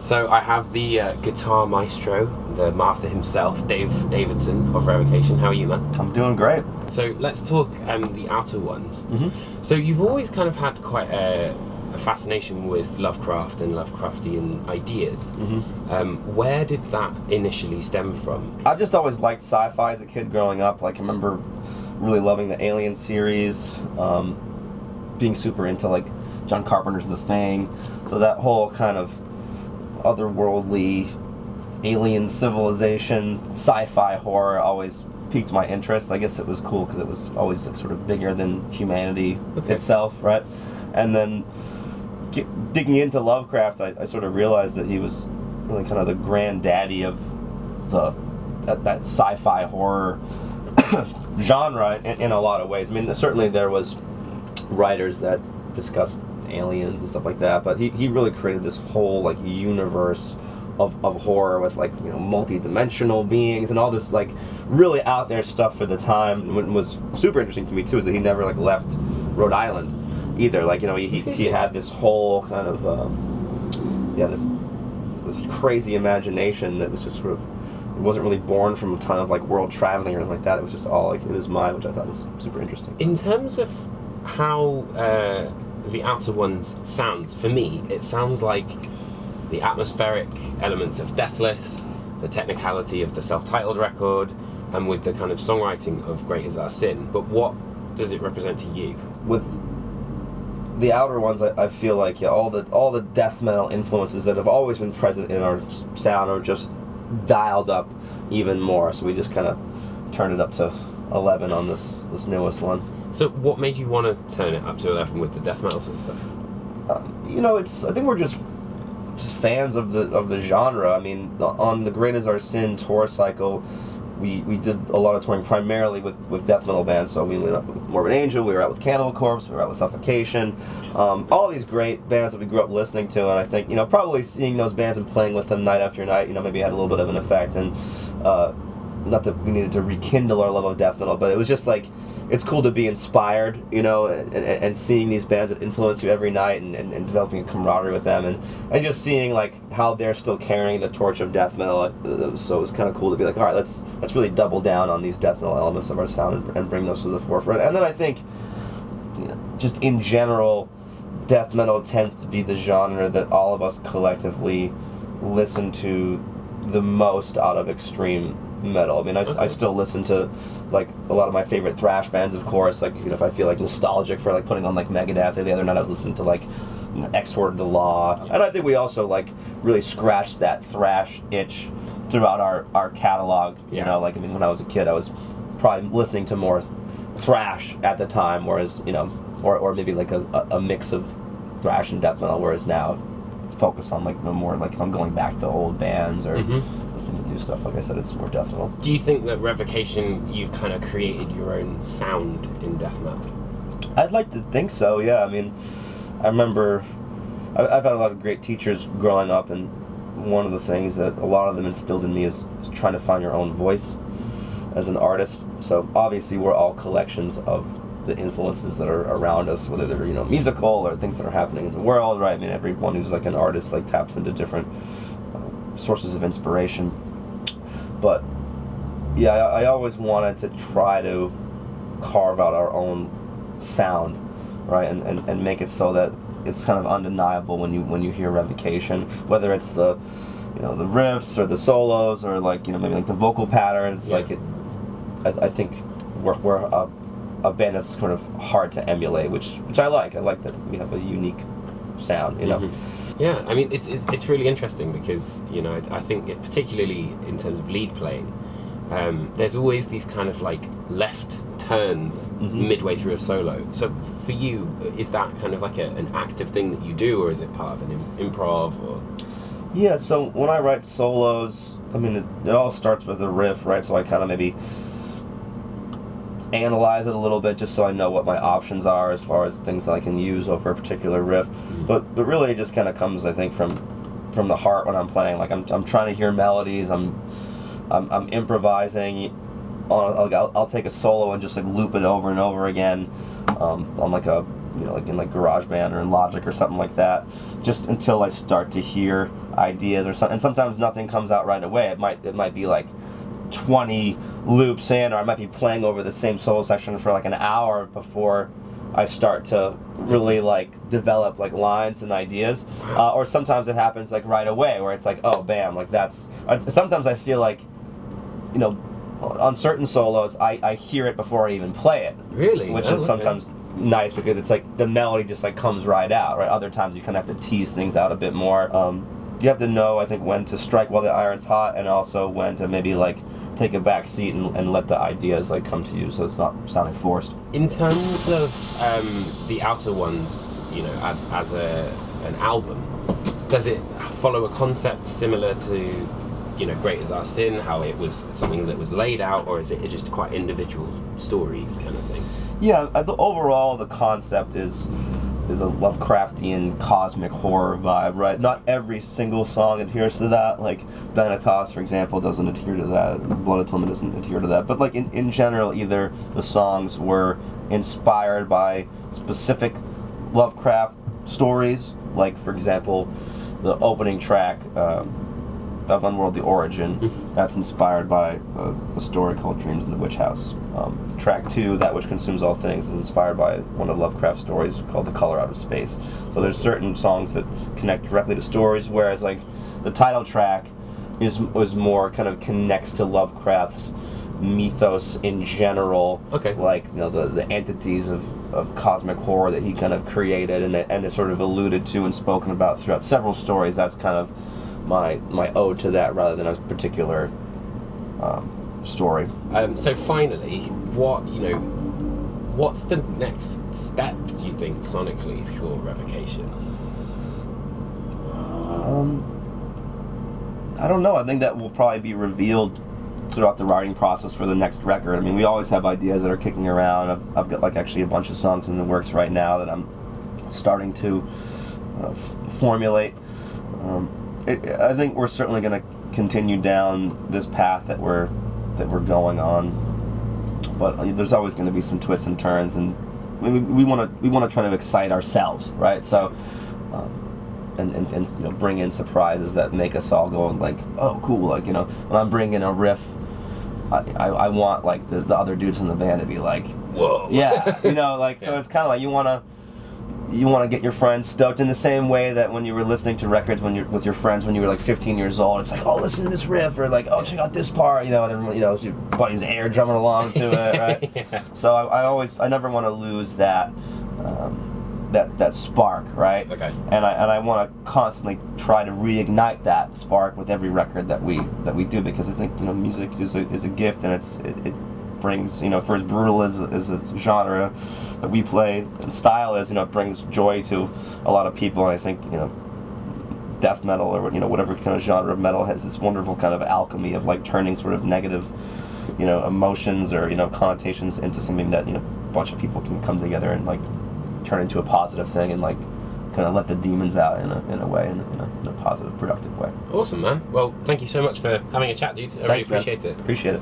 So I have the guitar maestro, the master himself, Davidson of Revocation. How are you, man? I'm doing great. So let's talk the Outer Ones. Mm-hmm. So you've always kind of had quite a fascination with Lovecraft and Lovecraftian ideas. Mm-hmm. Where did that initially stem from? I've just always liked sci-fi as a kid growing up. Like, I remember really loving the Alien series, being super into like John Carpenter's The Thing. So that whole kind of otherworldly alien civilizations, sci-fi horror always piqued my interest. I guess it was cool because it was always like sort of bigger than humanity itself, right? And then digging into Lovecraft, I sort of realized that he was really kind of the granddaddy of that sci-fi horror genre in a lot of ways. I mean, certainly there was writers that discussed aliens and stuff like that, but he really created this whole like universe of horror with like, you know, multi-dimensional beings and all this like really out there stuff for the time. What was super interesting to me too is that he never like left Rhode Island either. Like, you know, he had this whole kind of this crazy imagination that was just sort of, it wasn't really born from a ton of like world traveling or anything like that. It was just all like in his mind, which I thought was super interesting. In terms of how the Outer Ones sounds, for me, it sounds like the atmospheric elements of Deathless, the technicality of the self-titled record, and with the kind of songwriting of Great Is Our Sin. But what does it represent to you? With the Outer Ones, I feel like all the death metal influences that have always been present in our sound are just dialed up even more. So we just kind of turned it up to 11 on this newest one. So what made you want to turn it up to 11 with the death metal sort of stuff? You know, I think we're just fans of the genre. I mean, on the Great Is Our Sin tour cycle, we did a lot of touring primarily with death metal bands. So we went up with Morbid Angel, we were out with Cannibal Corpse, we were out with Suffocation, all these great bands that we grew up listening to. And I think, you know, probably seeing those bands and playing with them night after night, you know, maybe had a little bit of an effect. And not that we needed to rekindle our love of death metal, but it was just like, it's cool to be inspired, you know, and seeing these bands that influence you every night and developing a camaraderie with them and just seeing like how they're still carrying the torch of death metal. So it was kind of cool to be like, all right, let's really double down on these death metal elements of our sound and bring those to the forefront. And then I think, you know, just in general, death metal tends to be the genre that all of us collectively listen to the most out of extreme metal. I mean, I still listen to like a lot of my favorite thrash bands, of course. Like, you know, if I feel like nostalgic for like putting on like Megadeth, the other night I was listening to like, you know, X-Word the Law, and I think we also like really scratched that thrash itch throughout our catalog. You know, like, I mean, when I was a kid, I was probably listening to more thrash at the time, whereas, you know, or maybe like a mix of thrash and death metal, whereas now focus on like the more like if I'm going back to old bands or listening to new stuff, like I said, it's more death metal. Do you think that Revocation, you've kind of created your own sound in death metal? I'd like to think so, yeah. I mean, I remember I've had a lot of great teachers growing up, and one of the things that a lot of them instilled in me is trying to find your own voice as an artist. So obviously we're all collections of the influences that are around us, whether they're, you know, musical or things that are happening in the world, right? I mean, everyone who's like an artist like taps into different sources of inspiration. But yeah, I always wanted to try to carve out our own sound, right, and make it so that it's kind of undeniable when you hear Revocation, whether it's the, you know, the riffs or the solos or like, you know, maybe like the vocal patterns. Like it, I think we're a band that's sort of hard to emulate, which I like. I like that we have a unique sound, you know. Yeah, I mean, it's really interesting because, you know, I think particularly in terms of lead playing, there's always these kind of like left turns midway through a solo. So for you, is that kind of like an active thing that you do, or is it part of an improv? Or? Yeah, so when I write solos, I mean, it all starts with a riff, right? So I kind of maybe analyze it a little bit just so I know what my options are as far as things that I can use over a particular riff. But really it just kind of comes, I think, from the heart when I'm playing. Like I'm trying to hear melodies. I'm improvising. I'll take a solo and just like loop it over and over again on like a like in like GarageBand or in Logic or something like that, just until I start to hear ideas or something. And sometimes nothing comes out right away. It might be like 20 loops in, or I might be playing over the same solo section for like an hour before I start to really like develop like lines and ideas. Or sometimes it happens like right away, where it's like, oh bam, like that's. Sometimes I feel like, on certain solos I hear it before I even play it. Really? Which is sometimes nice, because it's like the melody just like comes right out, right? Other times you kind of have to tease things out a bit more. You have to know, I think, when to strike while the iron's hot, and also when to maybe like take a back seat and let the ideas like come to you, so it's not sounding forced. In terms of the outer ones, as an album, does it follow a concept similar to Great Is Our Sin, how it was something that was laid out, or is it just quite individual stories kind of thing? Yeah, overall the concept is a Lovecraftian cosmic horror vibe, right? Not every single song adheres to that. Like Vanitas, for example, doesn't adhere to that. Blood Atonement doesn't adhere to that. But like in general, either the songs were inspired by specific Lovecraft stories, like for example, the opening track of Unworldly Origin, that's inspired by a story called Dreams in the Witch House. Track 2, That Which Consumes All Things, is inspired by one of Lovecraft's stories called The Color Out of Space. So there's certain songs that connect directly to stories, whereas like the title track was more kind of connects to Lovecraft's mythos in general. Okay. Like the entities of cosmic horror that he kind of created and is sort of alluded to and spoken about throughout several stories. That's kind of my ode to that, rather than a particular story. So finally, what's the next step, do you think, sonically, for Revocation? I don't know. I think that will probably be revealed throughout the writing process for the next record. I mean, we always have ideas that are kicking around. I've got like actually a bunch of songs in the works right now that I'm starting to formulate. I think we're certainly going to continue down this path that we're going on, but there's always going to be some twists and turns, and we want to try to excite ourselves, right? So, and bring in surprises that make us all go like, oh, cool! Like when I'm bringing a riff, I want like the other dudes in the band to be like, whoa, yeah, like so it's kind of like you want to get your friends stoked in the same way that when you were listening to records with your friends when you were like 15 years old, it's like, oh, listen to this riff, or like, oh, check out this part, and it's your buddy's air drumming along to it, right? Yeah. So I never want to lose that that spark, right? Okay. And I want to constantly try to reignite that spark with every record that we do, because I think music is a gift, and it brings, for as brutal as a genre that we play and style is, it brings joy to a lot of people. And I think death metal, or whatever kind of genre of metal, has this wonderful kind of alchemy of like turning sort of negative emotions or connotations into something that a bunch of people can come together and like turn into a positive thing, and like kind of let the demons out in a way, in a positive, productive way. Awesome, man. Well, thank you so much for having a chat, dude. I really appreciate it. Appreciate it.